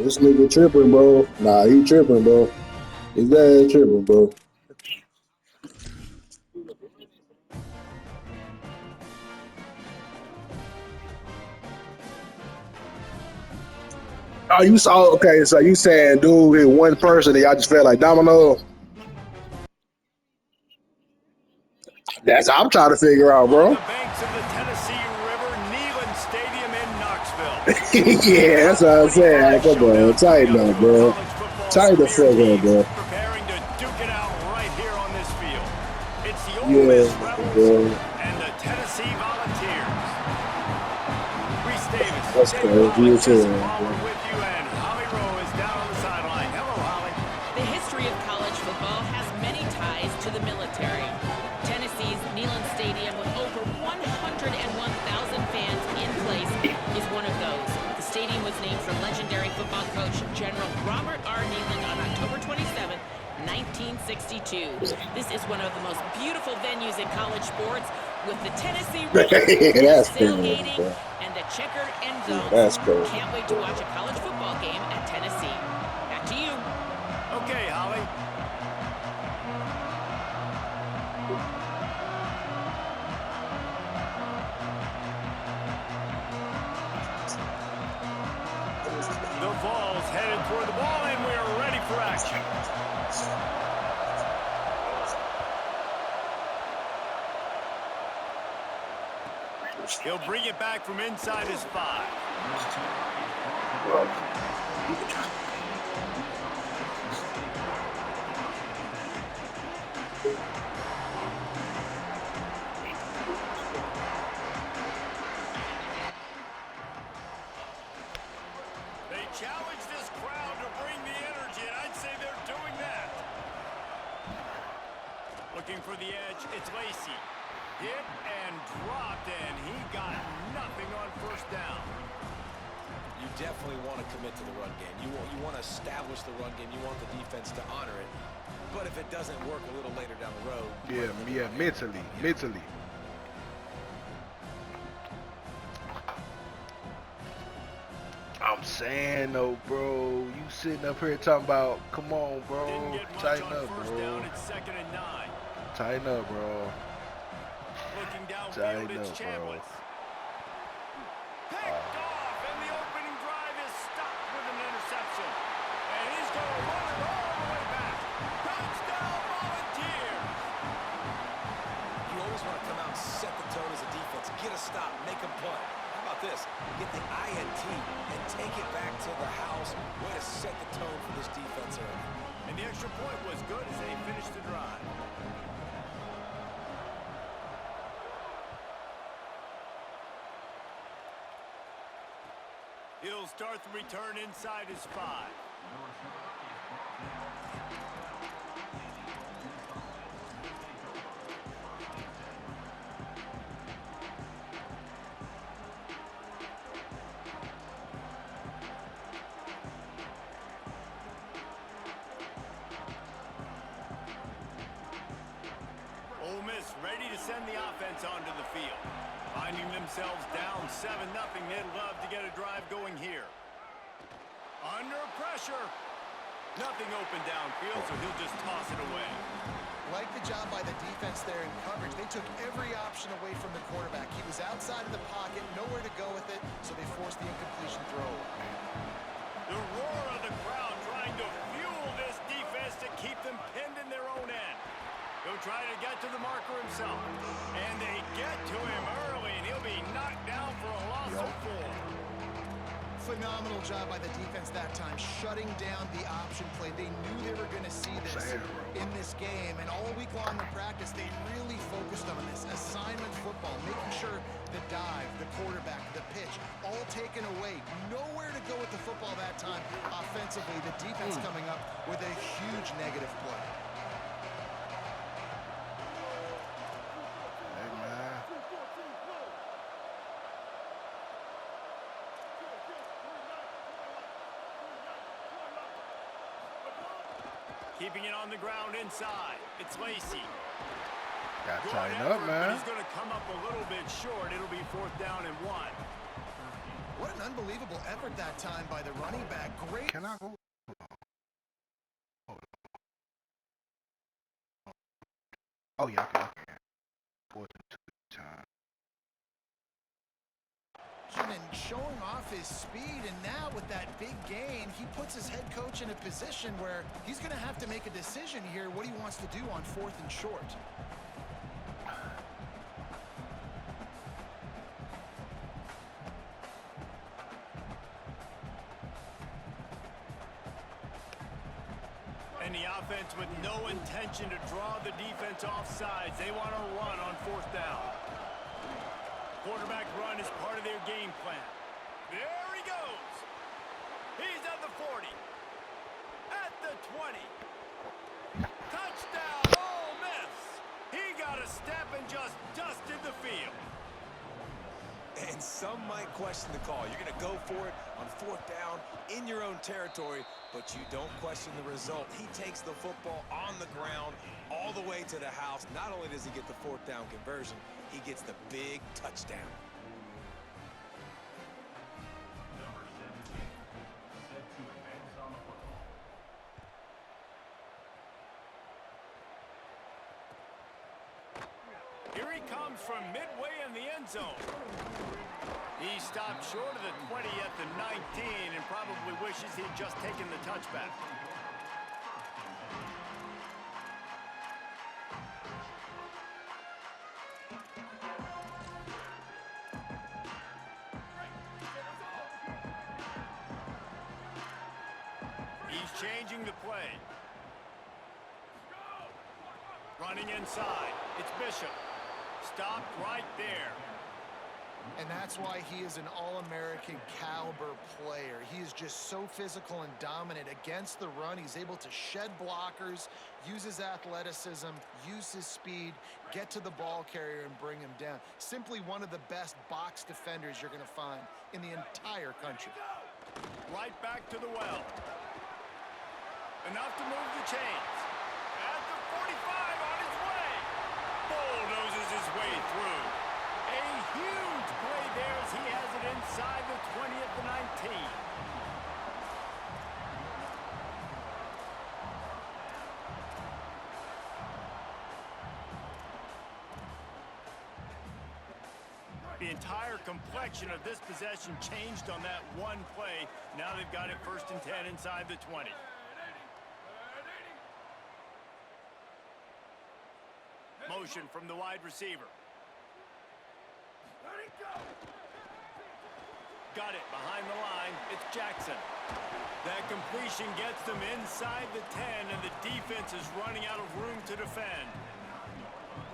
this nigga tripping, bro. Nah, he tripping, bro. His ass tripping, bro. Oh, you saw? Okay, so you saying, dude, hit one person and y'all just felt like domino? That's what I'm trying to figure out, On bro. the banks of the Tennessee River, Neyland Stadium in Knoxville. Yeah, that's what I'm saying. Come on, tighten up, bro. Tighten the fuck up, bro. Preparing to duke it out right here on this field. It's the Ole Yeah, Miss Rebels bro. and the Tennessee Volunteers. Reese Davis, That's David crazy Pollack, as Jason hell, Palmer bro. with you, and Holly Rowe is down on the sideline. Hello, Holly. The history of college football has many ties to the military. Tennessee's Neyland Stadium, with over 101,000 fans in place, is one of those. The stadium was named for legendary football coach General Robert R. Neyland on October 27, 1962. This is one of the most beautiful venues in college sports, with the Tennessee River, That's crazy, tailgating, bro. and the checkered end Yeah, zones. that's crazy. Can't wait to watch a college football game at Tennessee. Back to you. Okay, Holly. The Vols headed toward the ball, and we are ready for action. He'll bring it back from inside his 5. They challenge this crowd to bring the energy, and I'd say they're doing that. Looking for the edge, it's Lacey. Hit and dropped, and he got nothing on first down. You definitely want to commit to the run game. You want to establish the run game. You want the defense to honor it. But if it doesn't work a little later down the road... Yeah, mentally. I'm saying though, bro, you sitting up here talking about, come on, bro, tighten up, bro. Tighten up, bro. Looking downfield, Tighten it's up, bro. Chambliss. Picked off, and the opening drive is stopped with an interception. And he's going to run it all the way back. Touchdown, Volunteers! You always want to come out and set the tone as a defense. Get a stop, make a punt. How about this? Get the INT and take it back to the house. Way to set the tone for this defense early. And the extra point was good as they finished the drive. He'll start the return inside his 5. Ole Miss ready to send the offense onto the field. Finding themselves down 7-0, they'd love to get a drive going here. Under pressure. Nothing open downfield, so he'll just toss it away. Like the job by the defense there in coverage. They took every option away from the quarterback. He was outside of the pocket, nowhere to go with it, so they forced the incompletion throw. The roar of the crowd trying to fuel this defense to keep them pinned in their own end. He'll try to get to the marker himself. And they get to him early, and he'll be knocked down for a loss of 4. Phenomenal job by the defense that time, shutting down the option play. They knew they were going to see this in this game, and all week long in practice, they really focused on this assignment football, making sure the dive, the quarterback, the pitch, all taken away. Nowhere to go with the football that time offensively. The defense coming up with a huge negative play. Keeping it on the ground inside. It's Lacey. Got tighten Good up, effort, man. but he's going to come up a little bit short. It'll be 4th down and 1. What an unbelievable effort that time by the running back. Great. Can I go? Oh, yeah, okay. 4th and 2 time. And showing off his speed, and now with that big gain, he puts his head coach in a position where he's going to have to make a decision here what he wants to do on 4th and short. And the offense with no intention to draw the defense off sides. They want to run on 4th down. Quarterback run is part of their game plan. There he goes. He's at the 40. At the 20. Touchdown, Ole Miss. He got a step and just dusted the field. And some might question the call. You're going to go for it on 4th down in your own territory, but you don't question the result. He takes the football on the ground all the way to the house. Not only does he get the 4th down conversion, he gets the big touchdown. Here he comes from midway in the end zone. He stopped short of the 20 at the 19 and probably wishes he'd just taken the touchback. He's changing the play. Running inside. It's Bishop. Stopped right there. And that's why he is an All-American caliber player. He is just so physical and dominant against the run. He's able to shed blockers, use his athleticism, use his speed, get to the ball carrier and bring him down. Simply one of the best box defenders you're going to find in the entire country. Right back to the well. Enough to move the chains. At the 45 on his way. Bulldozes his way through. A huge play there as he has it inside the 20 at the 19. The entire complexion of this possession changed on that one play. Now they've got it 1st and 10 inside the 20. Motion from the wide receiver. Got it behind the line. It's Jackson. That completion gets them inside the 10, and the defense is running out of room to defend.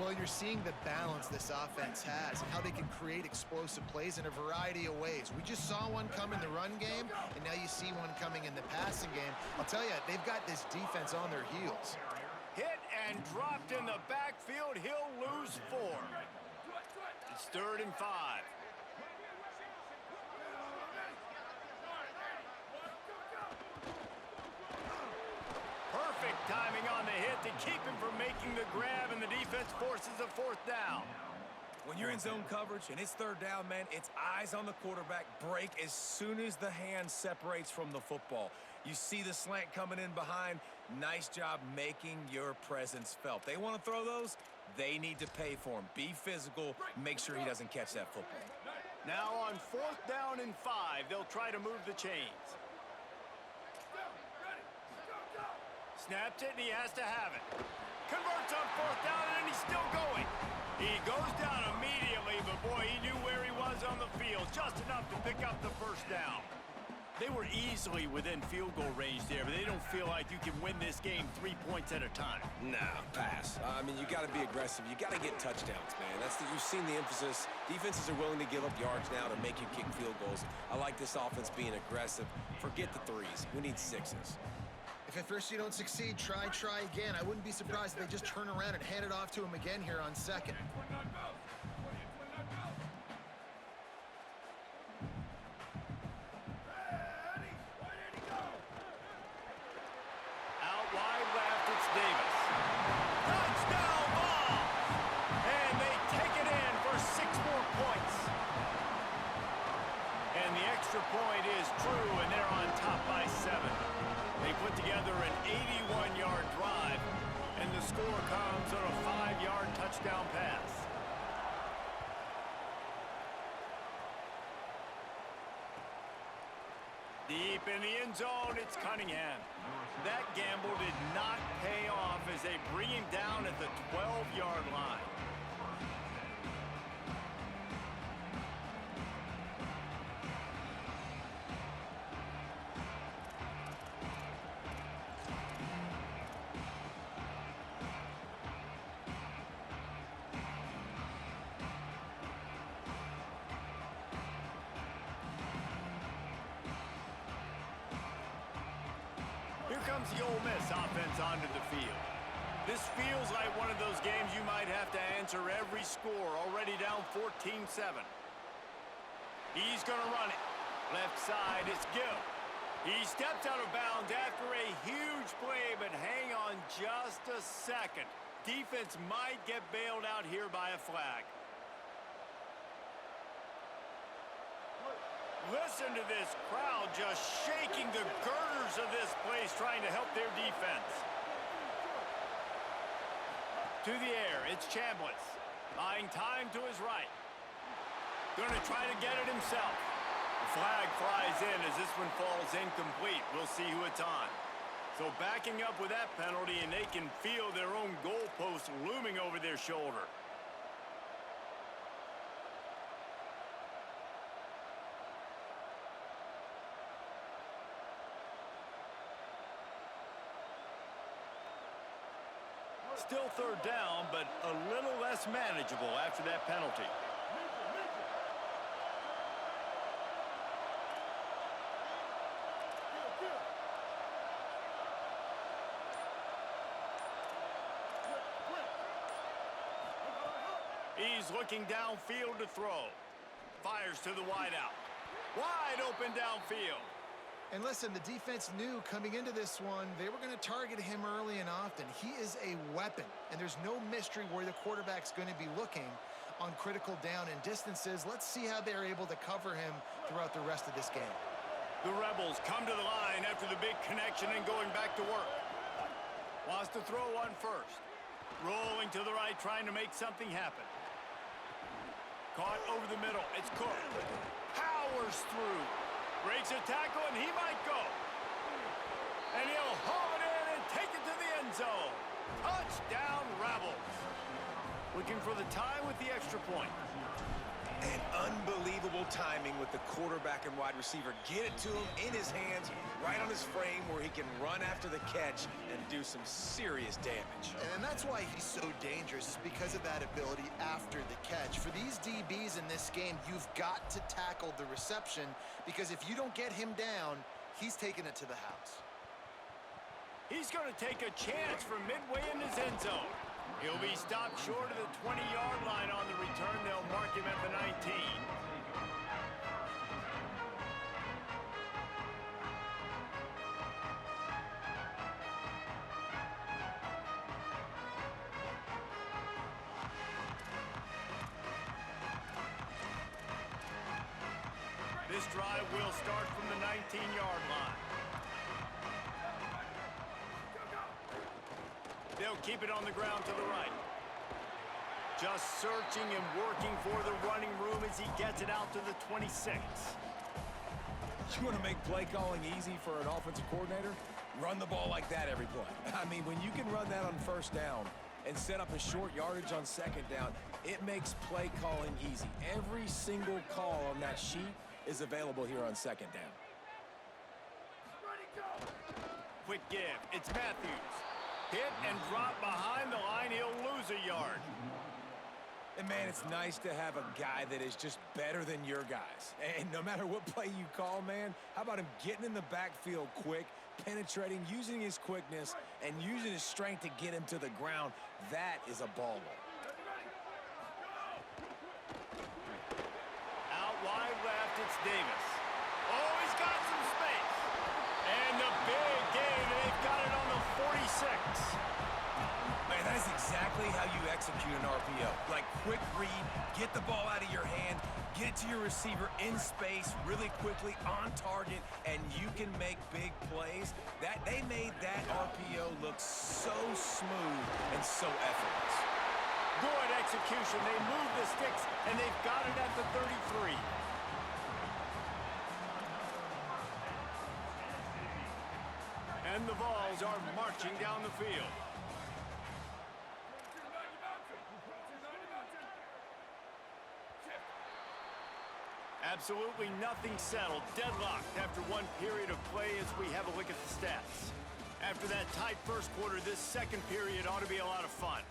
Well, you're seeing the balance this offense has and how they can create explosive plays in a variety of ways. We just saw one come in the run game, and now you see one coming in the passing game. I'll tell you, they've got this defense on their heels. Hit and dropped in the backfield. He'll lose 4. It's 3rd and 5. Perfect timing on the hit to keep him from making the grab, and the defense forces a 4th down. When you're in zone coverage and it's 3rd down, man, it's eyes on the quarterback. Break as soon as the hand separates from the football. You see the slant coming in behind. Nice job making your presence felt. They want to throw those, they need to pay for them. Be physical, make sure he doesn't catch that football. Now on 4th down and 5, they'll try to move the chains. Snaps it, and he has to have it. Converts on 4th down, and he's still going. He goes down immediately, but boy, he knew where he was on the field. Just enough to pick up the 1st down. They were easily within field goal range there, but they don't feel like you can win this game 3 points at a time. Nah, pass. I mean, you got to be aggressive. You got to get touchdowns, man. You've seen the emphasis. Defenses are willing to give up yards now to make you kick field goals. I like this offense being aggressive. Forget the 3s. We need 6s. If at first you don't succeed, try again. I wouldn't be surprised if they just turn around and hand it off to him again here on 2nd. Out wide left, it's Davis. Touchdown ball! And they take it in for 6 more points. And the end zone, it's Cunningham. That gamble did not pay off as they bring him down at the 12-yard line. Here comes the Ole Miss offense onto the field. This feels like one of those games you might have to answer every score, already down 14-7. He's going to run it. Left side, it's Gill. He steps out of bounds after a huge play, but hang on just a second. Defense might get bailed out here by a flag. Listen to this crowd just shaking the girders of this place, trying to help their defense. To the air, it's Chambliss. Buying time to his right. Going to try to get it himself. The flag flies in as this one falls incomplete. We'll see who it's on. So backing up with that penalty, and they can feel their own goalpost looming over their shoulder. Still third down, but a little less manageable after that penalty. He's looking downfield to throw. Fires to the wideout. Wide open downfield. And listen, the defense knew coming into this one, they were going to target him early and often. He is a weapon, and there's no mystery where the quarterback's going to be looking on critical down and distances. Let's see how they're able to cover him throughout the rest of this game. The Rebels come to the line after the big connection and going back to work. Wants to throw one first. Rolling to the right, trying to make something happen. Caught over the middle. It's Cook. Powers through. Breaks a tackle, and he might go. And he'll haul it in and take it to the end zone. Touchdown, Rebels. Looking for the tie with the extra point. And unbelievable timing with the quarterback and wide receiver. Get it to him in his hands, right on his frame where he can run after the catch and do some serious damage. And that's why he's so dangerous, because of that ability after the catch. For these DBs in this game, you've got to tackle the reception, because if you don't get him down, he's taking it to the house. He's going to take a chance from midway in his end zone. He'll be stopped short of the 20-yard line on the return. They'll mark him at the 19. This drive will start from the 19-yard line. They'll keep it on the ground to the right. Just searching and working for the running room as he gets it out to the 26. You want to make play calling easy for an offensive coordinator? Run the ball like that every play. I mean, when you can run that on first down and set up a short yardage on second down, it makes play calling easy. Every single call on that sheet is available here on second down. Quick give. It's Matthews. Hit and drop behind the line. He'll lose a yard. And, man, it's nice to have a guy that is just better than your guys. And no matter what play you call, man, how about him getting in the backfield quick, penetrating, using his quickness, and using his strength to get him to the ground? That is a baller. Out wide left, it's Davis. Oh, he's got some space. And the big gain, they've got it on the 46. Man, that is exactly how you execute an RPO. Like, quick read, get the ball out of your hand, get it to your receiver in space really quickly, on target, and you can make big plays. They made that RPO look so smooth and so effortless. Good execution. They move the sticks, and they've got it at the 33. And the Vols are marching down the field. Absolutely nothing settled. Deadlocked after one period of play as we have a look at the stats. After that tight first quarter, this second period ought to be a lot of fun.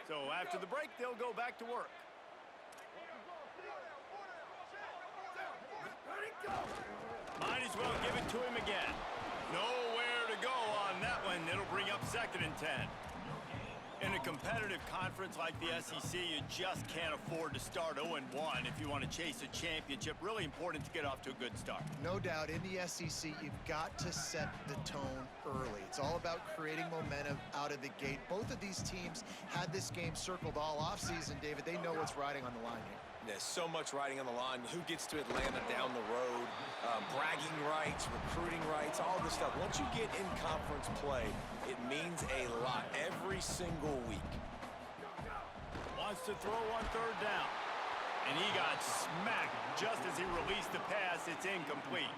So after the break, they'll go back to work. Might as well give it to him again. Nowhere to go on that one. It'll bring up 2nd and 10. In a competitive conference like the SEC, you just can't afford to start 0-1 if you want to chase a championship. Really important to get off to a good start. No doubt, in the SEC, you've got to set the tone early. It's all about creating momentum out of the gate. Both of these teams had this game circled all offseason, David. They know what's riding on the line here. There's so much riding on the line. Who gets to Atlanta down the road, bragging rights, recruiting rights, all this stuff. Once you get in conference play, it means a lot every single week. Wants to throw on 3rd down. And he got smacked just as he released the pass. It's incomplete.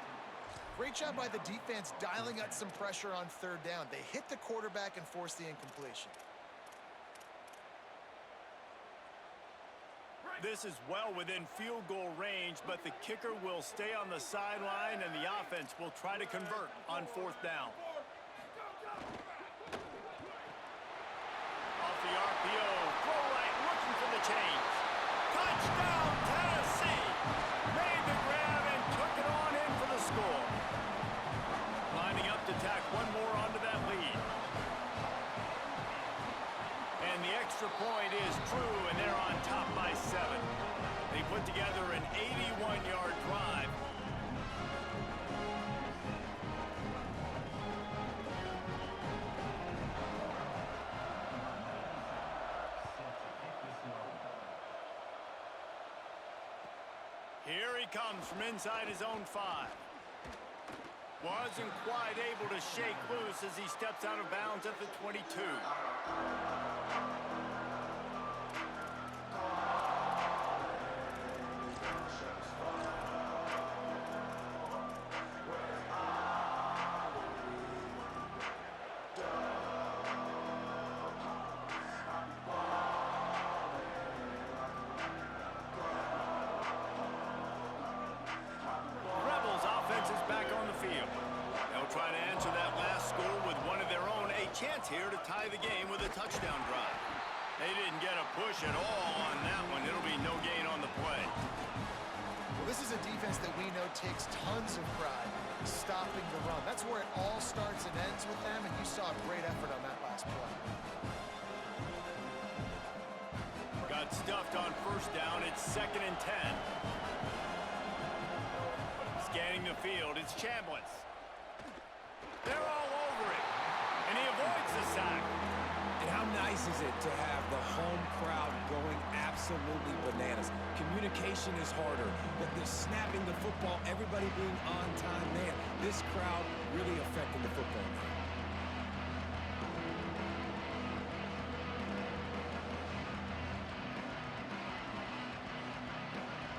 Great job by the defense dialing up some pressure on 3rd down. They hit the quarterback and forced the incompletion. This is well within field goal range, but the kicker will stay on the sideline, and the offense will try to convert on 4th down. Off the RPO, throw right, looking for the change. Touchdown, Tennessee! Made the grab and took it on in for the score. Lining up to tack one more onto that lead. And the extra point is true, and they're on top by 7. They put together an 81-yard drive. Here he comes from inside his own 5. Wasn't quite able to shake loose as he steps out of bounds at the 22. Chance here to tie the game with a touchdown drive. They didn't get a push at all on that one. It'll be no gain on the play. Well, this is a defense that we know takes tons of pride stopping the run. That's where it all starts and ends with them, and you saw a great effort on that last play. Got stuffed on 1st down. It's 2nd and 10. Scanning the field, it's Chambliss. They're all over it. And he avoids the sack. And how nice is it to have the home crowd going absolutely bananas? Communication is harder, but they're snapping the football, everybody being on time. Man, this crowd really affecting the football game.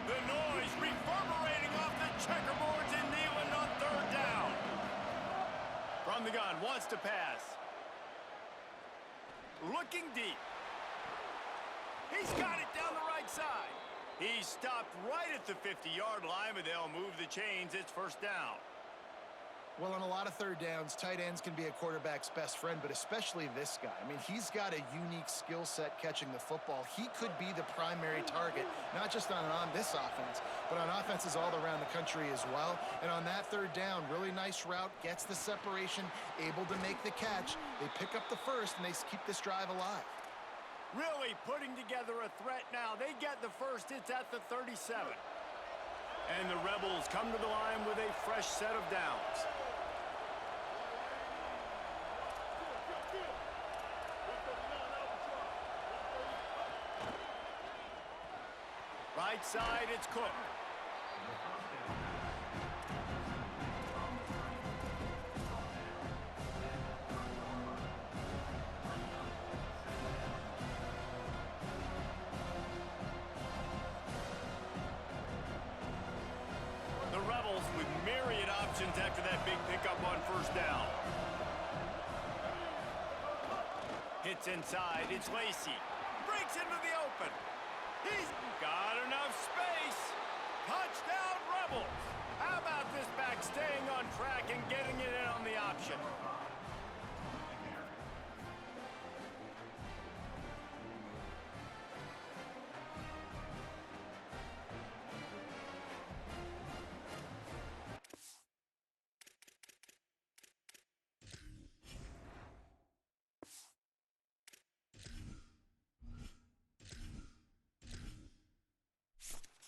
The noise reverberating off the checkerboards in Neyland on 3rd down. From the gun, wants to pass. Looking deep. He's got it down the right side. He stopped right at the 50-yard line, but they'll move the chains. It's 1st down. Well, on a lot of 3rd downs, tight ends can be a quarterback's best friend, but especially this guy. I mean, he's got a unique skill set catching the football. He could be the primary target, not just on this offense, but on offenses all around the country as well. And on that 3rd down, really nice route, gets the separation, able to make the catch. They pick up the 1st, and they keep this drive alive. Really putting together a threat now. They get the 1st. It's at the 37. And the Rebels come to the line with a fresh set of downs. Right side, it's Cook. Hits inside, it's Lacey. Breaks into the open. He's got enough space. Touchdown, Rebels. How about this back staying on track and getting it in on the option?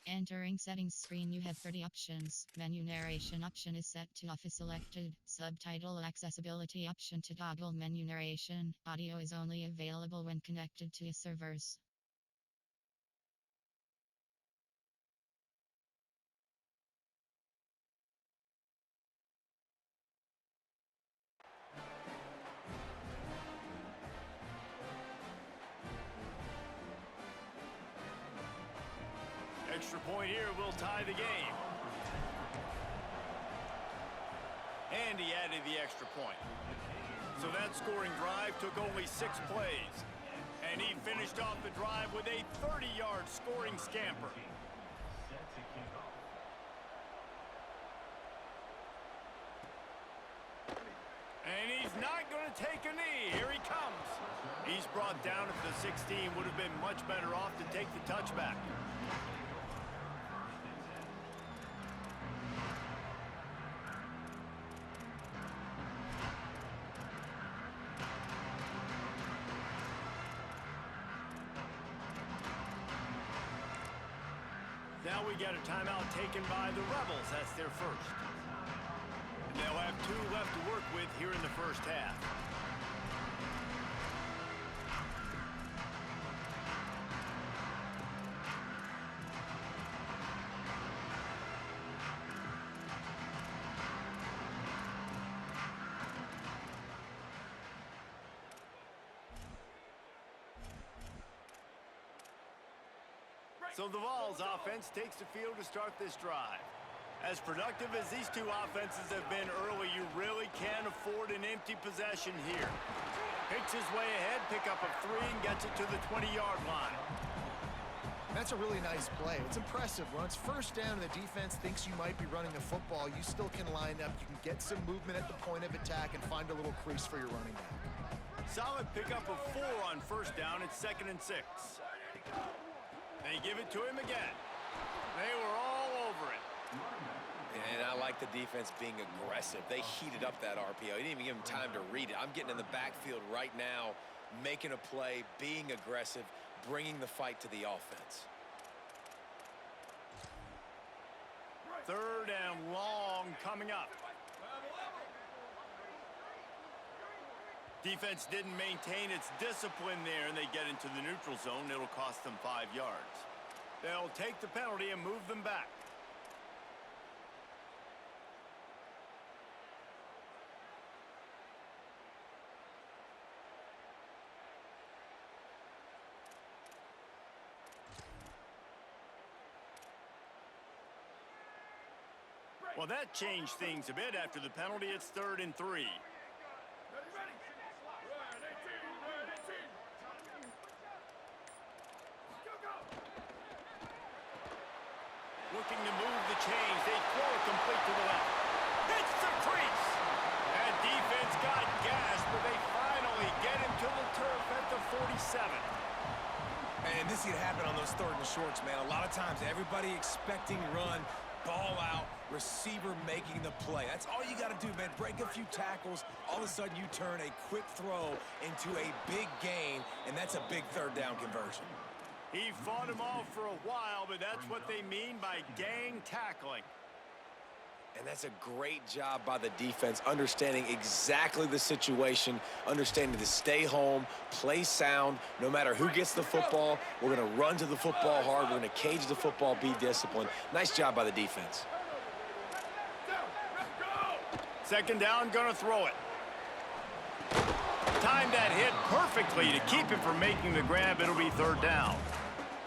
Entering settings screen, you have 30 options. Menu narration option is set to off is selected. Subtitle accessibility option to toggle menu narration. Audio is only available when connected to servers. Extra point here will tie the game. And he added the extra point. So that scoring drive took only 6 plays. And he finished off the drive with a 30-yard scoring scamper. And he's not going to take a knee. Here he comes. He's brought down at the 16. Would have been much better off to take the touchback. Now we get a timeout taken by the Rebels. That's their first. And they'll have 2 left to work with here in the first half. So the Vols offense takes the field to start this drive. As productive as these 2 offenses have been early, you really can't afford an empty possession here. Picks his way ahead, pick up a 3, and gets it to the 20-yard line. That's a really nice play. It's impressive. When it's first down and the defense thinks you might be running the football, you still can line up. You can get some movement at the point of attack and find a little crease for your running back. Solid pickup of 4 on first down. It's 2nd and 6. They give it to him again. They were all over it. And I like the defense being aggressive. They heated up that RPO. He didn't even give him time to read it. I'm getting in the backfield right now, making a play, being aggressive, bringing the fight to the offense. 3rd and long coming up. Defense didn't maintain its discipline there, and they get into the neutral zone. It'll cost them 5 yards. They'll take the penalty and move them back. Well, that changed things a bit. After the penalty, it's 3rd and 3. Looking to move the chains. They throw it complete to the left. Hits the crease. That defense got gashed, but they finally get him to the turf at the 47. And this could happen on those 3rd and shorts, man. A lot of times, everybody expecting run, ball out, receiver making the play. That's all you got to do, man. Break a few tackles. All of a sudden, you turn a quick throw into a big gain, and that's a big 3rd down conversion. He fought him off for a while, but that's what they mean by gang tackling. And that's a great job by the defense, understanding exactly the situation, understanding to stay home, play sound. No matter who gets the football, we're going to run to the football hard. We're going to cage the football, be disciplined. Nice job by the defense. 2nd down, going to throw it. Timed that hit perfectly to keep him from making the grab. It'll be 3rd down.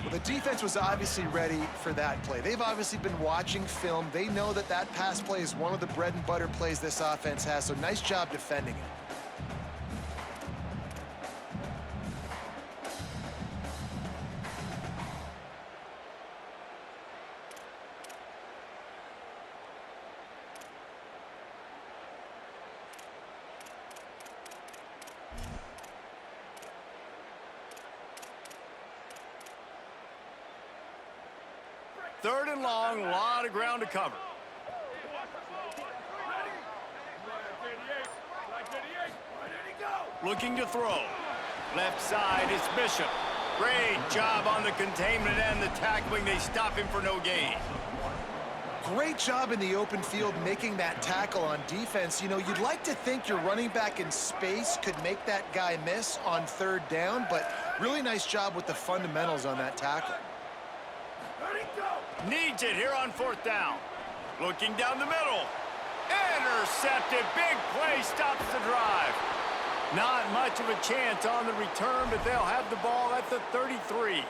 Well, the defense was obviously ready for that play. They've obviously been watching film. They know that that pass play is one of the bread and butter plays this offense has, so nice job defending it. 3rd and long, a lot of ground to cover. Looking to throw. Left side is Bishop. Great job on the containment and the tackling. They stop him for no gain. Great job in the open field making that tackle on defense. You know, you'd like to think your running back in space could make that guy miss on 3rd down, but really nice job with the fundamentals on that tackle. Needs it here on 4th down. Looking down the middle. Intercepted. Big play stops the drive. Not much of a chance on the return, but they'll have the ball at the 33.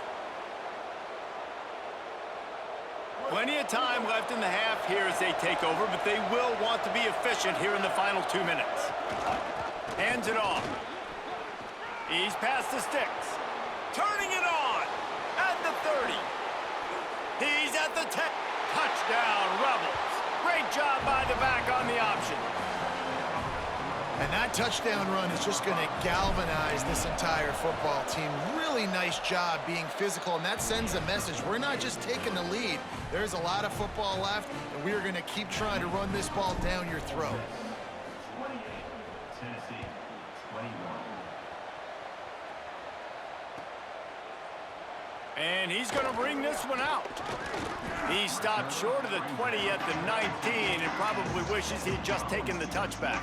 Plenty of time left in the half here as they take over, but they will want to be efficient here in the final 2 minutes. Hands it off. He's past the sticks. Turning it on at the 30. He's at the 10. Touchdown, Rebels. Great job by the back on the option. And that touchdown run is just going to galvanize this entire football team. Really nice job being physical, and that sends a message. We're not just taking the lead. There's a lot of football left, and we are going to keep trying to run this ball down your throat. Tennessee, 21. And he's going to bring this one out. He stopped short of the 20 at the 19 and probably wishes he'd just taken the touchback.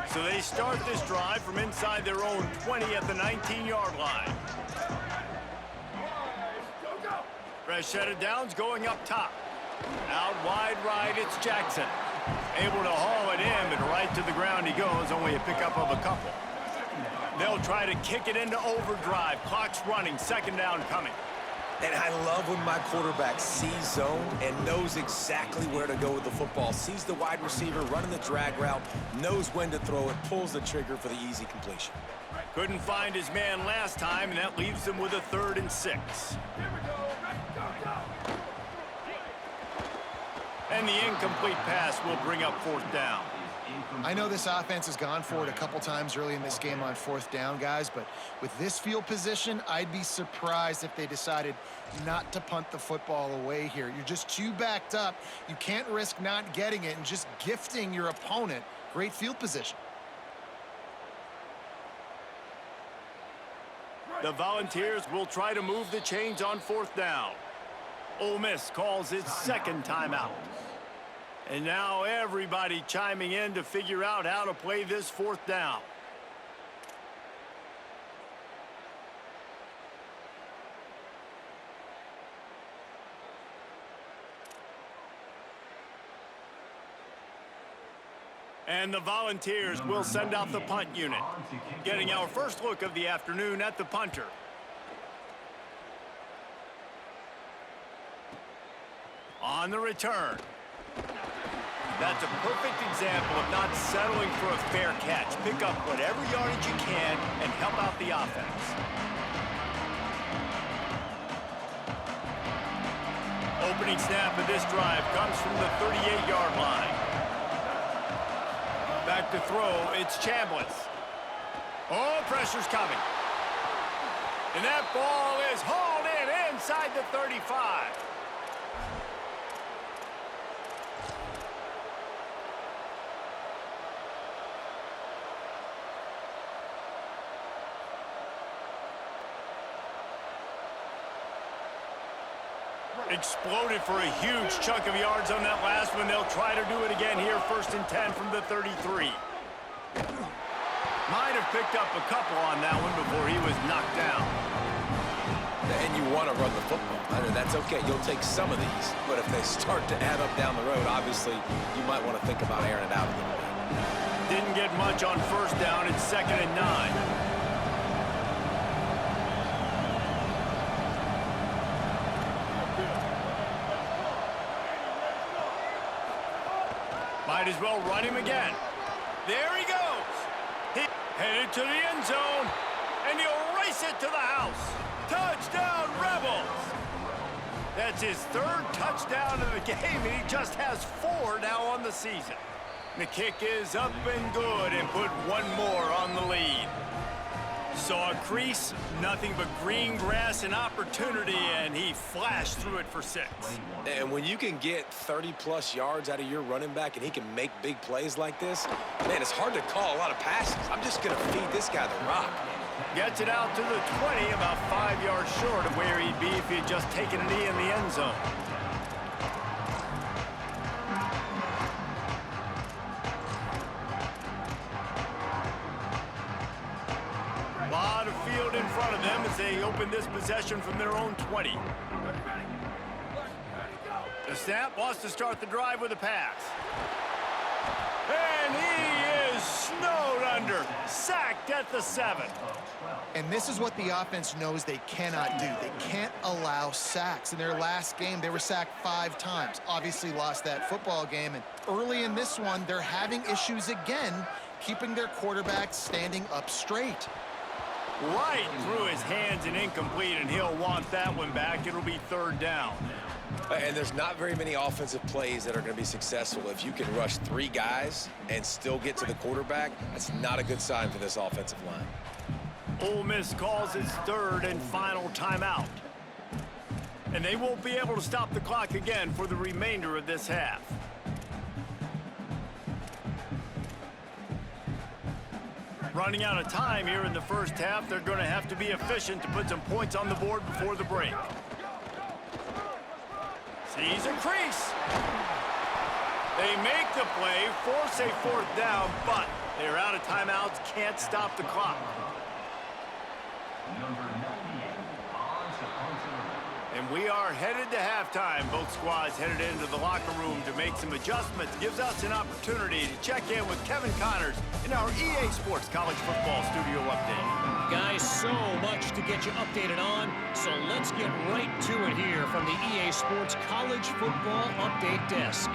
So they start this drive from inside their own 20 at the 19-yard line. Fresh set of downs going up top. Out wide right, it's Jackson. Able to haul it in, but right to the ground he goes, only a pickup of a couple. They'll try to kick it into overdrive. Clock's running, 2nd down coming. And I love when my quarterback sees zone and knows exactly where to go with the football. Sees the wide receiver running the drag route, knows when to throw it, pulls the trigger for the easy completion. Couldn't find his man last time, and that leaves them with a 3rd and 6. And the incomplete pass will bring up 4th down. I know this offense has gone for it a couple times early in this game on 4th down, guys, but with this field position, I'd be surprised if they decided not to punt the football away here. You're just too backed up. You can't risk not getting it and just gifting your opponent great field position. The Volunteers will try to move the chains on 4th down. Ole Miss calls its 2nd timeout. And now everybody chiming in to figure out how to play this 4th down. And the Volunteers will send out the punt unit. Getting our first look of the afternoon at the punter. On the return. That's a perfect example of not settling for a fair catch. Pick up whatever yardage you can and help out the offense. Opening snap of this drive comes from the 38-yard line. Back to throw, it's Chambliss. Oh, pressure's coming. And that ball is hauled in inside the 35. Exploded for a huge chunk of yards on that last one. They'll try to do it again here, 1st and 10 from the 33. Might have picked up a couple on that one before he was knocked down. And you want to run the football. I mean, that's okay. You'll take some of these. But if they start to add up down the road, obviously, you might want to think about airing it out a little bit. Didn't get much on 1st down. It's 2nd and 9. Might as well run him again. There he goes. He headed to the end zone, and he'll race it to the house. Touchdown, Rebels. That's his 3rd touchdown of the game, and he just has 4 now on the season. The kick is up and good, and put one more on the lead. Saw a crease, nothing but green grass and opportunity, and he flashed through it for 6. And when you can get 30-plus yards out of your running back and he can make big plays like this, man, it's hard to call a lot of passes. I'm just going to feed this guy the rock. Gets it out to the 20, about 5 yards short of where he'd be if he had just taken a knee in the end zone. A lot of field in front of them as they open this possession from their own 20. The snap wants to start the drive with a pass. And he is snowed under, sacked at the 7. And this is what the offense knows they cannot do. They can't allow sacks. In their last game, they were sacked 5 times. Obviously lost that football game. And early in this one, they're having issues again, keeping their quarterback standing up straight. Right through his hands and incomplete, and he'll want that one back. It'll be 3rd down. And there's not very many offensive plays that are going to be successful. If you can rush 3 guys and still get to the quarterback, that's not a good sign for this offensive line. Ole Miss calls its 3rd and final timeout. And they won't be able to stop the clock again for the remainder of this half. Running out of time here in the first half, they're going to have to be efficient to put some points on the board before the break. Sees a crease. They make the play, force a 4th down, but they're out of timeouts, can't stop the clock. And we are headed to halftime. Both squads headed into the locker room to make some adjustments. Gives us an opportunity to check in with Kevin Connors in our EA Sports College Football Studio Update. Guys, so much to get you updated on, so let's get right to it here from the EA Sports College Football Update Desk.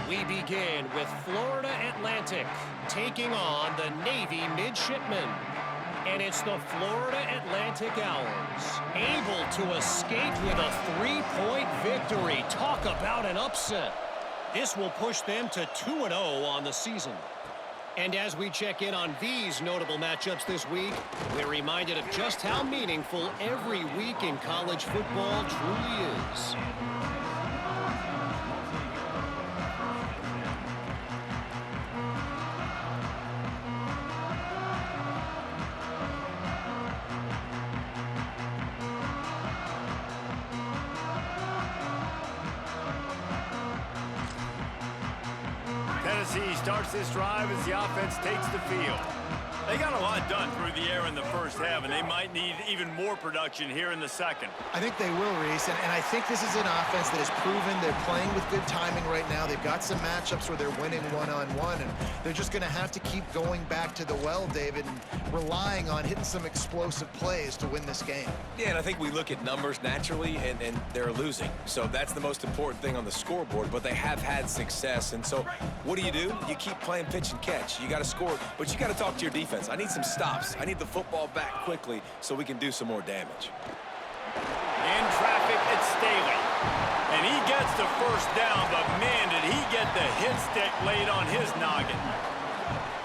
We begin with Florida Atlantic taking on the Navy Midshipmen. And it's the Florida Atlantic Owls, able to escape with a 3-point victory. Talk about an upset. This will push them to 2-0 on the season. And as we check in on these notable matchups this week, we're reminded of just how meaningful every week in college football truly is. Tennessee starts this drive as the offense takes the field. They got a lot done through the air in the first half, and they might need even more production here in the second. I think they will, Reese, and I think this is an offense that has proven they're playing with good timing right now. They've got some matchups where they're winning one-on-one, and they're just going to have to keep going back to the well, David, and relying on hitting some explosive plays to win this game. Yeah, and I think we look at numbers naturally, and they're losing. So that's the most important thing on the scoreboard, but they have had success. And so what do? You keep playing pitch and catch. You got to score, but you got to talk to your defense. I need some stops. I need the football back quickly so we can do some more damage. In traffic, it's Staley. And he gets the first down, but man, did he get the hit stick laid on his noggin.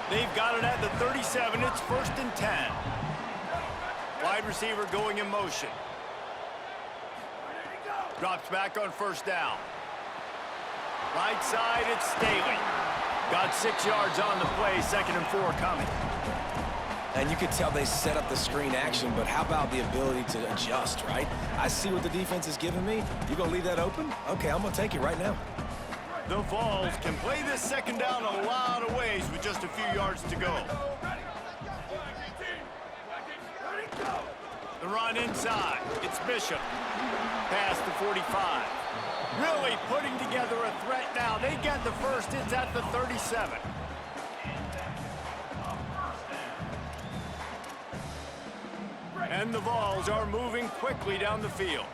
They've got it at the 37. It's 1st and 10. Wide receiver going in motion. Drops back on 1st down. Right side, it's Staley. Got 6 yards on the play, 2nd and 4 coming. And you could tell they set up the screen action, but how about the ability to adjust, right? I see what the defense is giving me. You gonna leave that open? Okay, I'm gonna take it right now. The Vols can play this 2nd down a lot of ways with just a few yards to go. The run inside. It's Bishop. Past the 45. Really putting together a threat now. They get the first. It's at the 37. And the Vols are moving quickly down the field.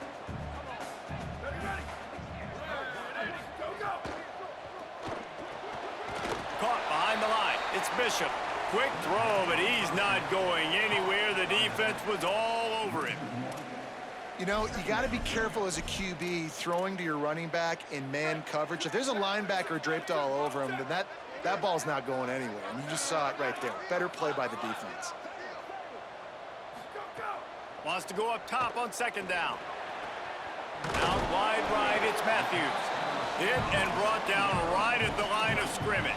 Caught behind the line. It's Bishop. Quick throw, but he's not going anywhere. The defense was all over him. You know, you got to be careful as a QB throwing to your running back in man coverage. If there's a linebacker draped all over him, then that ball's not going anywhere. And you just saw it right there. Better play by the defense. Wants to go up top on second down. Out wide right, it's Matthews. Hit and brought down right at the line of scrimmage.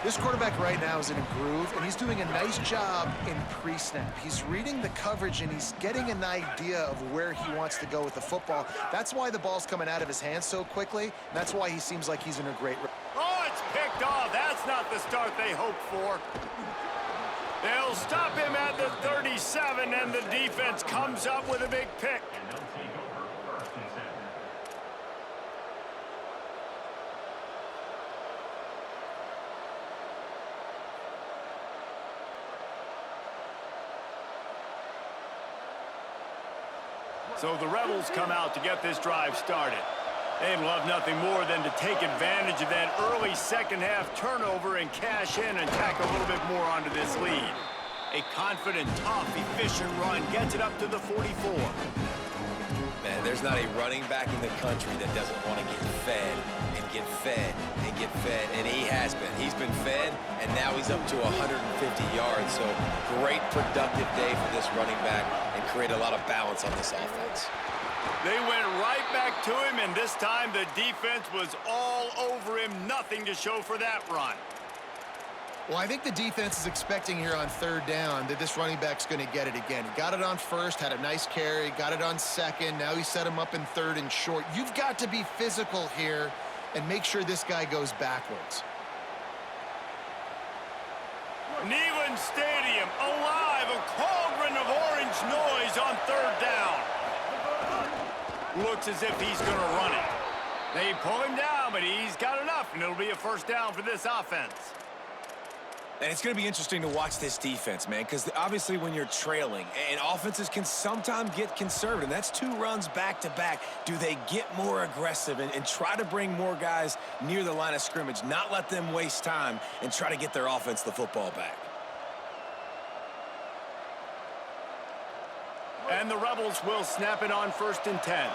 This quarterback right now is in a groove, and he's doing a nice job in pre-snap. He's reading the coverage, and he's getting an idea of where he wants to go with the football. That's why the ball's coming out of his hands so quickly, and that's why he seems like he's in a great... Oh, it's picked off. That's not the start they hoped for. They'll stop him at the 37, and the defense comes up with a big pick. So the Rebels come out to get this drive started. They'd love nothing more than to take advantage of that early second-half turnover and cash in and tack a little bit more onto this lead. A confident, tough, efficient run gets it up to the 44. Man, there's not a running back in the country that doesn't want to get fed and get fed and get fed, and he has been. He's been fed, and now he's up to 150 yards. So great productive day for this running back and create a lot of balance on this offense. They went right back to him, and this time the defense was all over him. Nothing to show for that run. Well, I think the defense is expecting here on third down that this running back's going to get it again. He got it on first, had a nice carry, got it on second. Now he set him up in third and short. You've got to be physical here and make sure this guy goes backwards. Neyland Stadium alive, a cauldron of orange noise on third down. Looks as if he's going to run it. They pull him down, but he's got enough, and it'll be a first down for this offense. And it's going to be interesting to watch this defense, man, because obviously when you're trailing, and offenses can sometimes get conservative, and that's 2 runs back-to-back. Do they get more aggressive and try to bring more guys near the line of scrimmage, not let them waste time, and try to get their offense the football back? And the Rebels will snap it on 1st and 10.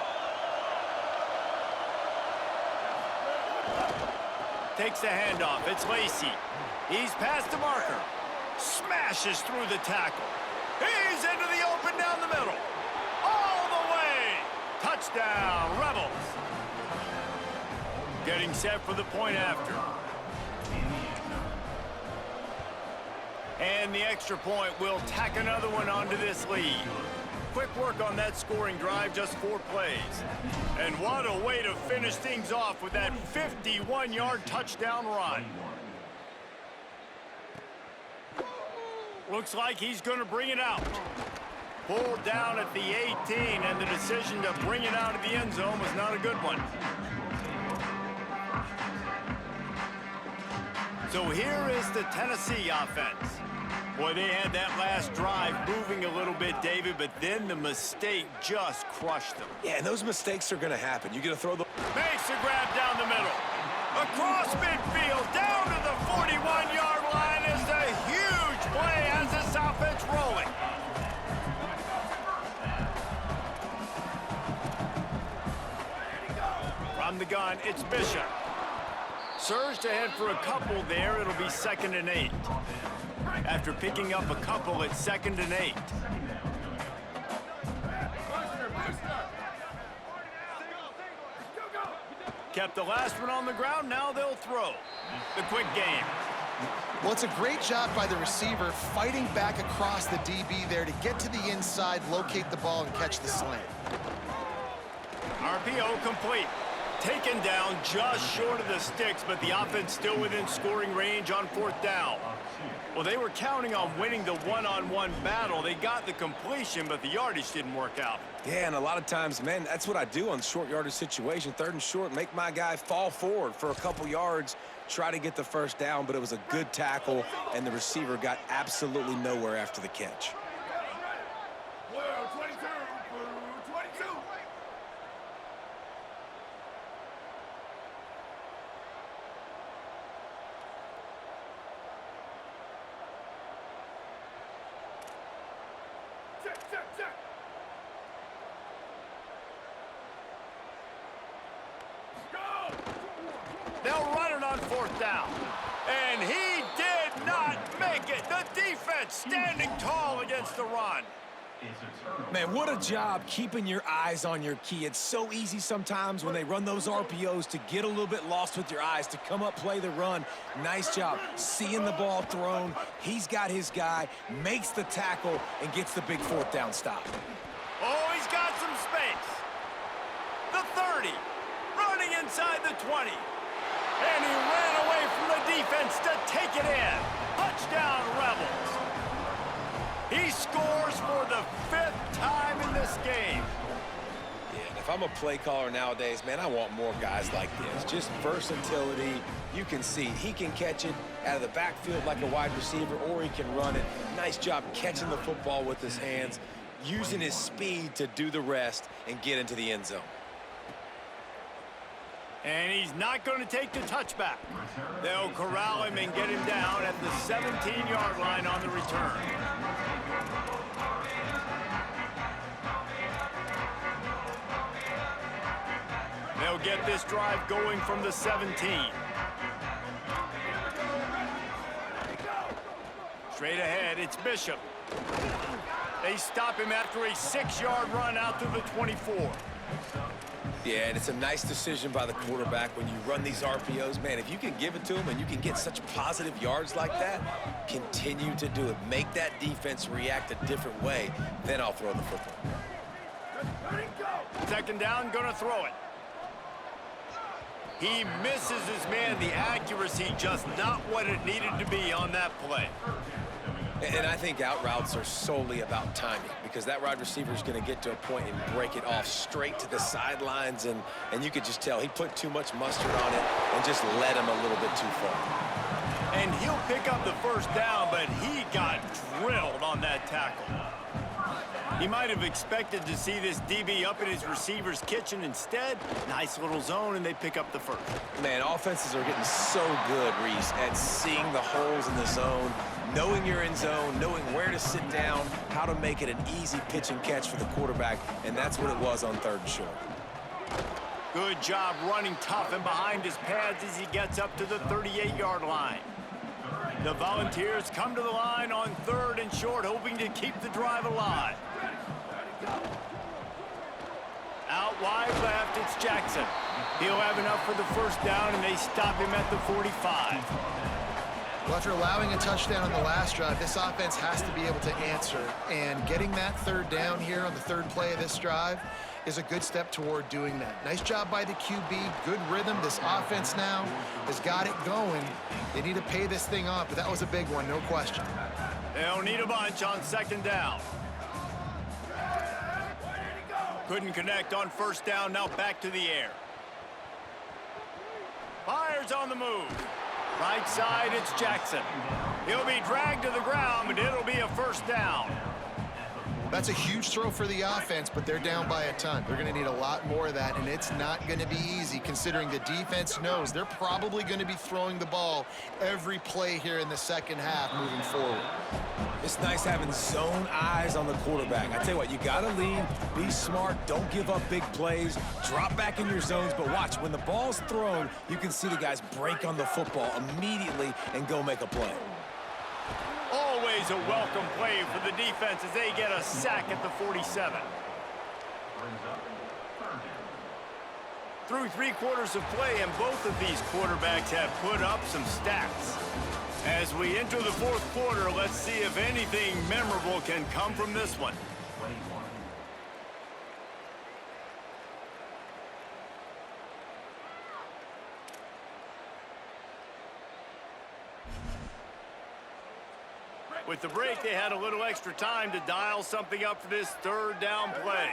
Takes the handoff. It's Lacy. He's past the marker. Smashes through the tackle. He's into the open down the middle. All the way. Touchdown, Rebels. Getting set for the point after. And the extra point will tack another one onto this lead. Quick work on that scoring drive, just 4 plays. And what a way to finish things off with that 51-yard touchdown run. Looks like he's going to bring it out. Pulled down at the 18, and the decision to bring it out of the end zone was not a good one. So here is the Tennessee offense. Boy, they had that last drive moving a little bit, David, but then the mistake just crushed them. Yeah, and those mistakes are going to happen. You're going to throw the... Makes a grab down the middle. Across midfield, down to the 41-yard line is a huge play as this offense rolling. From the gun, it's Bishop. Surged ahead for a couple there. It'll be 2nd and 8. After picking up a couple, it's 2nd and 8. Kept the last one on the ground. Now they'll throw. The quick game. Well, it's a great job by the receiver fighting back across the DB there to get to the inside, locate the ball, and catch the slant. RPO complete. Taken down just short of the sticks, but the offense still within scoring range on 4th down. Well, they were counting on winning the one-on-one battle. They got the completion, but the yardage didn't work out. Yeah, and a lot of times, man, that's what I do on short yardage situation. 3rd and short, make my guy fall forward for a couple yards, try to get the first down, but it was a good tackle, and the receiver got absolutely nowhere after the catch. They'll run it on 4th down. And he did not make it. The defense standing tall against the run. Man, what a job keeping your eyes on your key. It's so easy sometimes when they run those RPOs to get a little bit lost with your eyes, to come up, play the run. Nice job seeing the ball thrown. He's got his guy, makes the tackle, and gets the big fourth down stop. Oh, he's got some space. The 30, running inside the 20. And he ran away from the defense to take it in. Touchdown, Rebels. He scores for the 5th time in this game. Yeah, and if I'm a play caller nowadays, man, I want more guys like this. Just versatility. You can see he can catch it out of the backfield like a wide receiver, or he can run it. Nice job catching the football with his hands, using his speed to do the rest and get into the end zone. And he's not going to take the touchback. They'll corral him and get him down at the 17-yard line on the return. They'll get this drive going from the 17. Straight ahead, it's Bishop. They stop him after a 6-yard run out to the 24. Yeah, and it's a nice decision by the quarterback when you run these RPOs. Man, if you can give it to him and you can get such positive yards like that, continue to do it. Make that defense react a different way, then I'll throw the football. Second down, gonna throw it. He misses his man. The accuracy just not what it needed to be on that play. And I think out routes are solely about timing, because that wide receiver is going to get to a point and break it off straight to the sidelines, and you could just tell he put too much mustard on it and just led him a little bit too far. And he'll pick up the first down, but he got drilled on that tackle. He might have expected to see this DB up in his receiver's kitchen. Instead, nice little zone, and they pick up the first. Man, offenses are getting so good, Reese, at seeing the holes in the zone, knowing you're in zone, knowing where to sit down, how to make it an easy pitch and catch for the quarterback, and that's what it was on 3rd and short. Good job running tough and behind his pads as he gets up to the 38-yard line. The Volunteers come to the line on 3rd and short, hoping to keep the drive alive. Out wide left, it's Jackson. He'll have enough for the first down, and they stop him at the 45. Well, after allowing a touchdown on the last drive, this offense has to be able to answer. And getting that 3rd down here on the 3rd play of this drive is a good step toward doing that. Nice job by the QB, good rhythm. This offense now has got it going. They need to pay this thing off, but that was a big one, no question. They'll need a bunch on 2nd down. Couldn't connect on 1st down, now back to the air. Fires on the move. Right side, it's Jackson. He'll be dragged to the ground, but it'll be a 1st down. That's a huge throw for the offense, but they're down by a ton. They're going to need a lot more of that, and it's not going to be easy considering the defense knows they're probably going to be throwing the ball every play here in the second half moving forward. It's nice having zone eyes on the quarterback. I tell you what, you got to lead, be smart, don't give up big plays, drop back in your zones, but watch, when the ball's thrown, you can see the guys break on the football immediately and go make a play. Always a welcome play for the defense as they get a sack at the 47. Through 3 quarters of play, and both of these quarterbacks have put up some stats. As we enter the 4th quarter, let's see if anything memorable can come from this one. With the break, they had a little extra time to dial something up for this 3rd down play.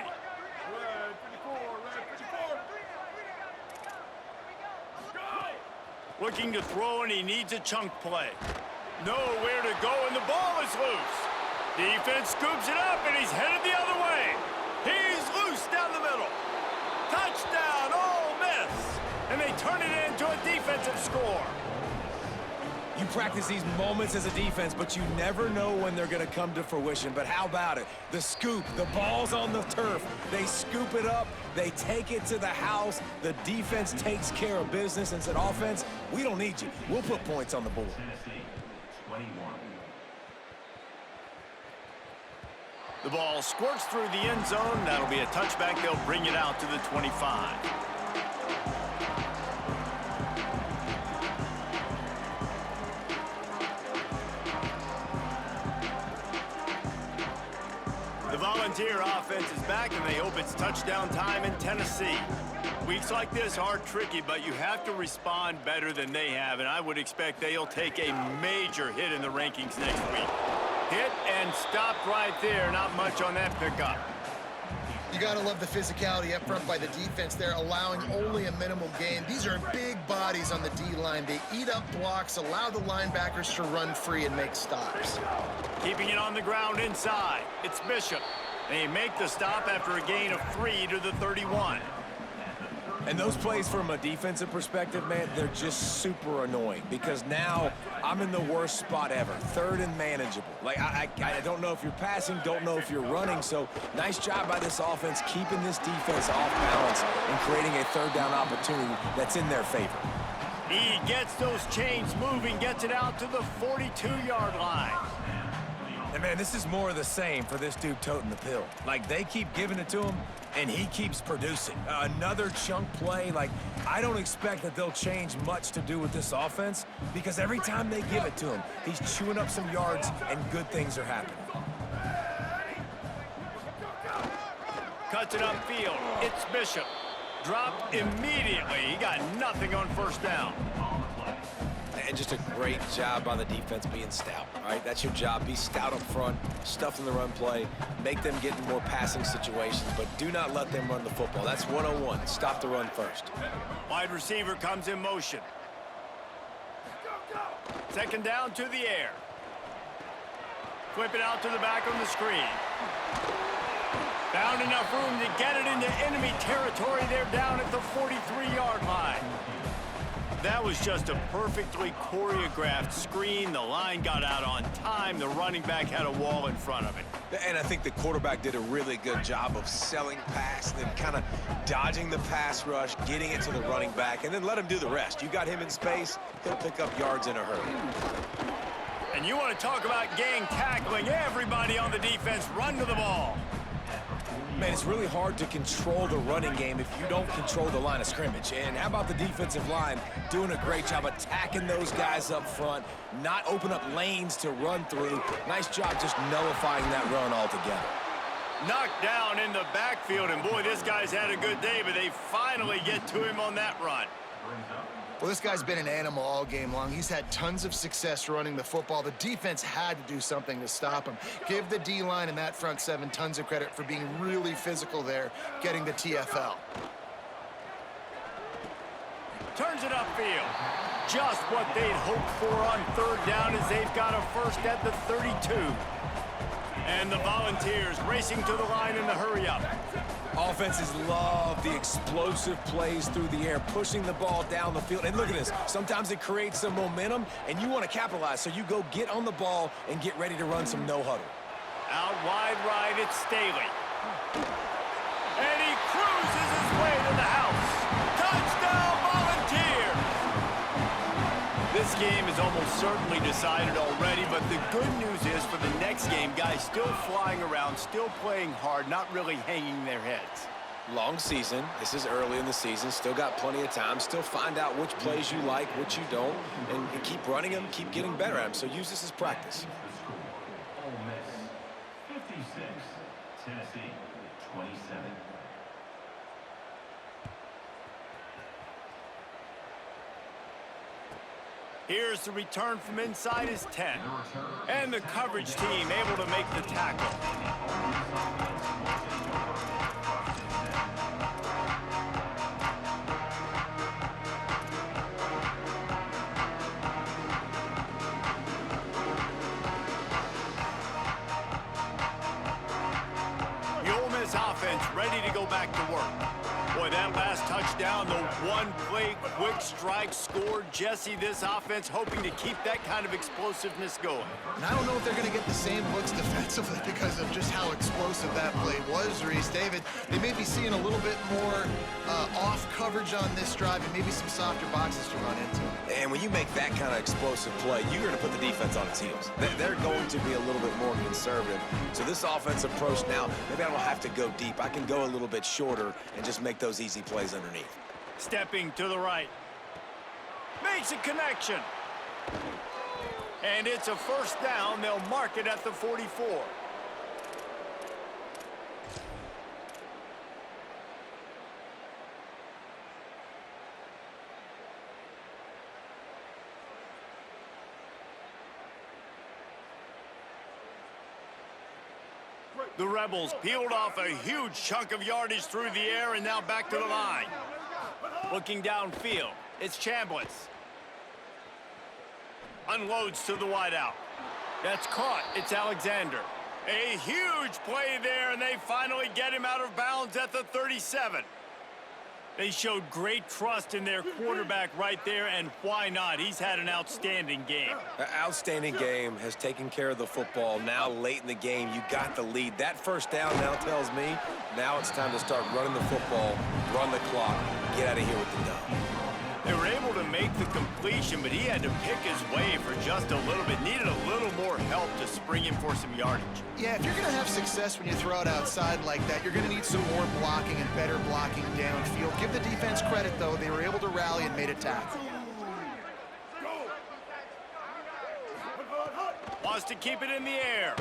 Looking to throw, and he needs a chunk play. Nowhere to go, and the ball is loose. Defense scoops it up, and he's headed the other way. He's loose down the middle. Touchdown, Ole Miss. And they turn it into a defensive score. You practice these moments as a defense, but you never know when they're going to come to fruition. But how about it? The scoop, the ball's on the turf. They scoop it up. They take it to the house. The defense takes care of business and said, offense, we don't need you. We'll put points on the board. The ball squirts through the end zone. That'll be a touchback. They'll bring it out to the 25. The Volunteer offense is back, and they hope it's touchdown time in Tennessee. Weeks like this are tricky, but you have to respond better than they have, and I would expect they'll take a major hit in the rankings next week. Hit and stopped right there. Not much on that pickup. You got to love the physicality up front by the defense there, allowing only a minimal gain. These are big bodies on the D-line. They eat up blocks, allow the linebackers to run free and make stops. Keeping it on the ground inside. It's Bishop. They make the stop after a gain of 3 to the 31. And those plays from a defensive perspective, man, they're just super annoying because now I'm in the worst spot ever, third and manageable. Like, I don't know if you're passing, don't know if you're running, so nice job by this offense keeping this defense off balance and creating a third down opportunity that's in their favor. He gets those chains moving, gets it out to the 42-yard line. And, man, this is more of the same for this dude toting the pill. Like, they keep giving it to him, and he keeps producing. Another chunk play. Like, I don't expect that they'll change much to do with this offense because every time they give it to him, he's chewing up some yards, and good things are happening. Cuts it upfield. It's Bishop. Dropped immediately. He got nothing on first down. And just a great job by the defense being stout, all right? That's your job. Be stout up front, stuff in the run play, make them get in more passing situations, but do not let them run the football. That's 101. Stop the run first. Wide receiver comes in motion. Second down to the air. Flip it out to the back on the screen. Found enough room to get it into enemy territory. They're down at the 43-yard line. That was just a perfectly choreographed screen. The line got out on time. The running back had a wall in front of it. And I think the quarterback did a really good job of selling past, then kind of dodging the pass rush, getting it to the running back, and then let him do the rest. You got him in space, he'll pick up yards in a hurry. And you want to talk about gang tackling. Everybody on the defense run to the ball. Man, it's really hard to control the running game if you don't control the line of scrimmage. And how about the defensive line doing a great job attacking those guys up front, not open up lanes to run through. Nice job just nullifying that run altogether. Knocked down in the backfield, and boy, this guy's had a good day, but they finally get to him on that run. Well, this guy's been an animal all game long. He's had tons of success running the football. The defense had to do something to stop him. Give the D-line and that front seven tons of credit for being really physical there, getting the TFL. Turns it upfield. Just what they'd hoped for on third down as they've got a first at the 32. And the Volunteers racing to the line in the hurry-up. Offenses love the explosive plays through the air, pushing the ball down the field. And look at this. Sometimes it creates some momentum, and you want to capitalize. So you go get on the ball and get ready to run some no-huddle. Out wide right, it's Staley. And he cruises his way to the house. Touchdown, Volunteer! This game is almost certainly decided already, but the good news is for the next game, guys still flying around, still playing hard, not really hanging their heads. Long season. This is early in the season. Still got plenty of time. Still find out which plays you like, which you don't, and keep running them, keep getting better at them. So use this as practice. Ole Miss 56, Tennessee 27. Here's the return from inside his 10. And the coverage team able to make the tackle. The Ole Miss offense ready to go back to work. Boy, that last touchdown, the one-play quick strike scored. Jesse, this offense hoping to keep that kind of explosiveness going. And I don't know if they're going to get the same looks defensively because of just how explosive that play was, Reese. David, they may be seeing a little bit more off coverage on this drive and maybe some softer boxes to run into. And when you make that kind of explosive play, you're going to put the defense on its heels. They're going to be a little bit more conservative. So this offense approach now, maybe I don't have to go deep. I can go a little bit shorter and just make those easy plays underneath. Stepping to the right. Makes a connection. And it's a first down. They'll mark it at the 44. The Rebels peeled off a huge chunk of yardage through the air and now back to the line. Looking downfield, it's Chambliss. Unloads to the wideout. That's caught. It's Alexander. A huge play there, and they finally get him out of bounds at the 37. They showed great trust in their quarterback right there, and why not? He's had an outstanding game. Outstanding game, has taken care of the football. Now late in the game, you got the lead. That first down now tells me now it's time to start running the football, run the clock, get out of here with the dub. They were able to make the completion, but he had to pick his way for just a little bit. Needed a little more help to spring him for some yardage. Yeah, if you're going to have success when you throw it outside like that, you're going to need some more blocking and better blocking downfield. Give the defense credit, though. They were able to rally and made a tackle. Wants to keep it in the air.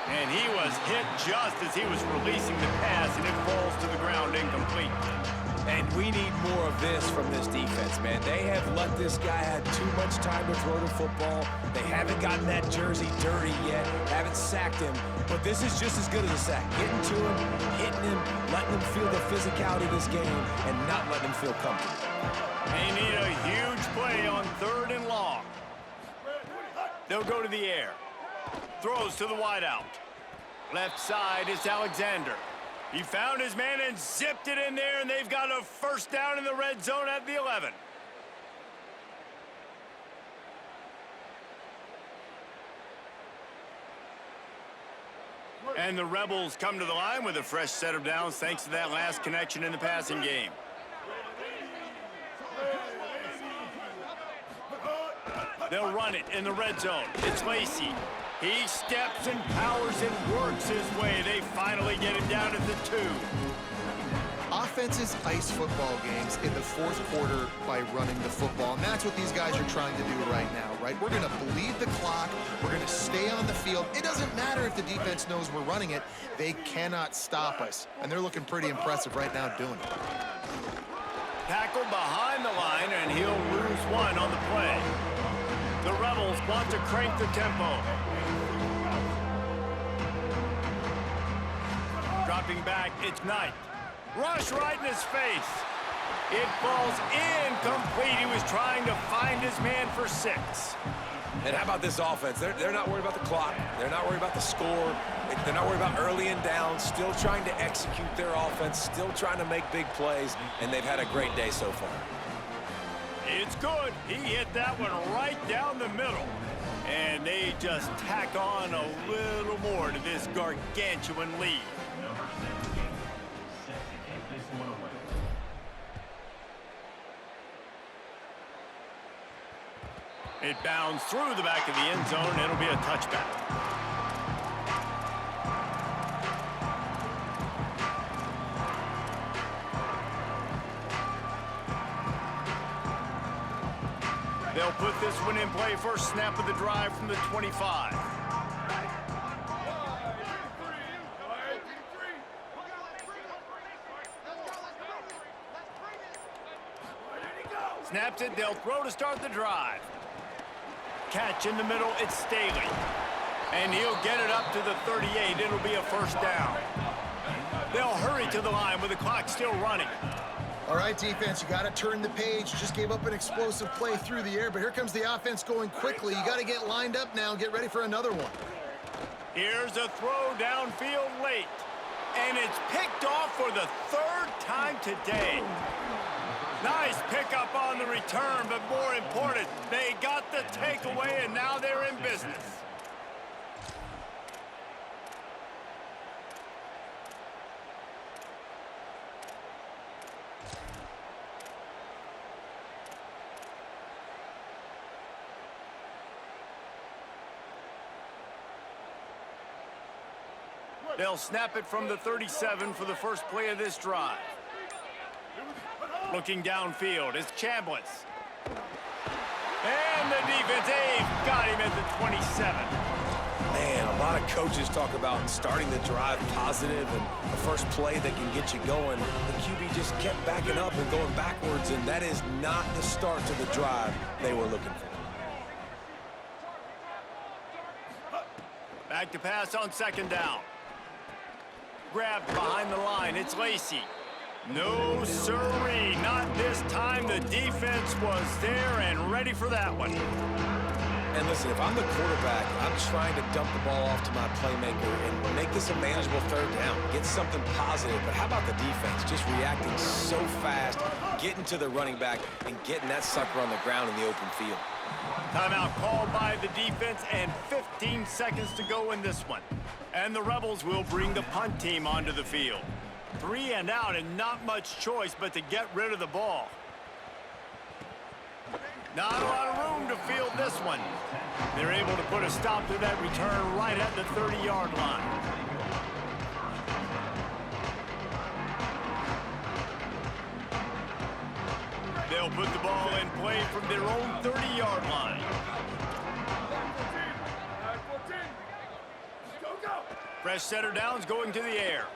And he was hit just as he was releasing the pass, and it falls to the ground incomplete. And we need more of this from this defense, man. They have let this guy have too much time to throw the football. They haven't gotten that jersey dirty yet, haven't sacked him. But this is just as good as a sack. Getting to him, hitting him, letting him feel the physicality of this game, and not letting him feel comfortable. They need a huge play on 3rd and long. They'll go to the air. Throws to the wideout. Left side, it's Alexander. He found his man and zipped it in there, and they've got a first down in the red zone at the 11. And the Rebels come to the line with a fresh set of downs thanks to that last connection in the passing game. They'll run it in the red zone. It's Lacy. He steps and powers and works his way. They finally get him down at the 2. Offenses ice football games in the 4th quarter by running the football, and that's what these guys are trying to do right now, right? We're going to bleed the clock. We're going to stay on the field. It doesn't matter if the defense knows we're running it. They cannot stop us, and they're looking pretty impressive right now doing it. Tackle behind the line, and he'll lose 1 on the play. The Rebels want to crank the tempo. Dropping back, it's Knight. Rush right in his face. It falls incomplete. He was trying to find his man for 6. And how about this offense? They're not worried about the clock. They're not worried about the score. They're not worried about early and down. Still trying to execute their offense. Still trying to make big plays. And they've had a great day so far. It's good. He hit that one right down the middle. And they just tack on a little more to this gargantuan lead. It bounds through the back of the end zone, and it'll be a touchback. They'll put this one in play first snap of the drive from the 25. Snaps it, they'll throw to start the drive. Catch in the middle, it's Staley. And he'll get it up to the 38. It'll be a first down. They'll hurry to the line with the clock still running. All right, defense, you got to turn the page. Just gave up an explosive play through the air, but here comes the offense going quickly. You got to get lined up now and get ready for another one. Here's a throw downfield late. And it's picked off for the third time today. Nice pickup on the return, but more important, they got the takeaway, and now they're in business. They'll snap it from the 37 for the first play of this drive. Looking downfield, it's Chambliss. And the defense, got him at the 27. Man, a lot of coaches talk about starting the drive positive and the first play that can get you going. The QB just kept backing up and going backwards, and that is not the start to the drive they were looking for. Back to pass on second down. Grabbed behind the line, it's Lacy. No sirree, not this time. The defense was there and ready for that one. And listen, if I'm the quarterback, I'm trying to dump the ball off to my playmaker and make this a manageable third down, get something positive. But how about the defense just reacting so fast, getting to the running back and getting that sucker on the ground in the open field? Timeout called by the defense and 15 seconds to go in this one. And the Rebels will bring the punt team onto the field. 3 and out and not much choice but to get rid of the ball. Not a lot of room to field this one. They're able to put a stop to that return right at the 30-yard line. They'll put the ball in play from their own 30-yard line. Fresh setter downs going to the air.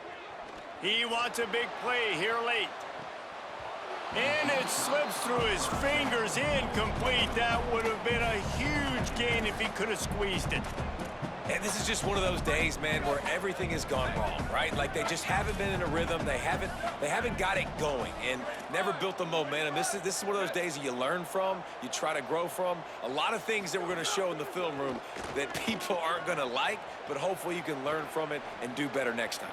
He wants a big play here late. And it slips through his fingers, incomplete. That would have been a huge gain if he could have squeezed it. And this is just one of those days, man, where everything has gone wrong, right? Like they just haven't been in a rhythm. They haven't got it going and never built the momentum. This is one of those days that you learn from, you try to grow from. A lot of things that we're going to show in the film room that people aren't going to like, but hopefully you can learn from it and do better next time.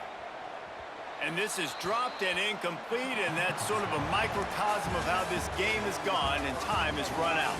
And this is dropped and incomplete, and that's sort of a microcosm of how this game has gone and time has run out.